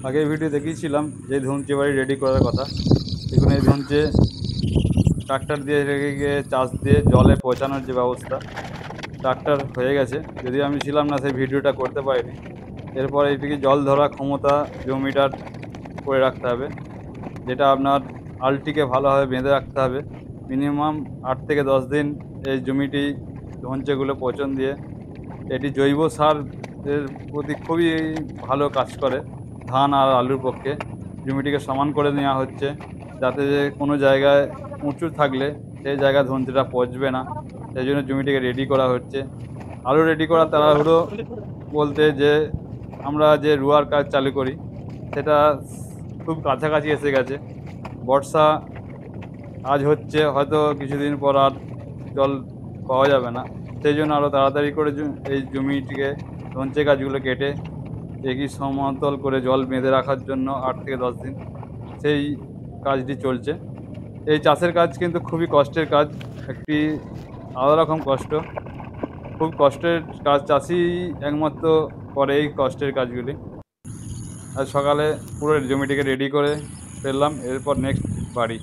আগের ভিডিও দেখিয়েছিলাম যে ধুমচে বাড়ি রেডি করার কথা। দেখুন এই ধুমচে ট্রাক্টর দিয়ে রেখে গিয়ে চাষ দিয়ে জলে পৌঁছানোর যে ব্যবস্থা, ট্রাক্টর হয়ে গেছে। যদিও আমি ছিলাম না, সেই ভিডিওটা করতে পারিনি। এরপর এইদিকে জল ধরা ক্ষমতা জমিটার করে রাখতে হবে, যেটা আপনার আলটিকে ভালোভাবে বেঁধে রাখতে হবে। মিনিমাম 8 থেকে 10 দিন এই জমিটি ধঞ্চেগুলো পচন দিয়ে, এটি জৈব সার এর প্রতি খুবই ভালো কাজ করে ধান আর আলুর পক্ষে। জমিটিকে সমান করে নেওয়া হচ্ছে, যাতে যে কোনো জায়গায় উঁচু থাকলে সেই জায়গায় ধঞ্চেটা পচবে না। সেই জন্য জমিটিকে রেডি করা হচ্ছে। আলু রেডি করা তাড়াহুড়ো বলতে যে আমরা যে রোয়ার কাজ চালু করি, সেটা খুব কাছাকাছি এসে গেছে। বর্ষা আজ হচ্ছে, হয়তো কিছুদিন পর আর জল পাওয়া যাবে না। সেই জন্য আরও তাড়াতাড়ি করে এই জমিটিকে ধঞ্চে গাছগুলো কেটে একই সমতল করে জল বেঁধে রাখার জন্য 8 থেকে 10 দিন সেই কাজটি চলছে। এই চাষের কাজ কিন্তু খুবই কষ্টের কাজ, একটি আলাদা রকম কষ্ট। খুব কষ্টের কাজ, চাষি একমাত্র করে এই কষ্টের কাজগুলি। আজ সকালে পুরো জমিটিকে রেডি করে ফেললাম, এরপর নেক্সট বাড়ি।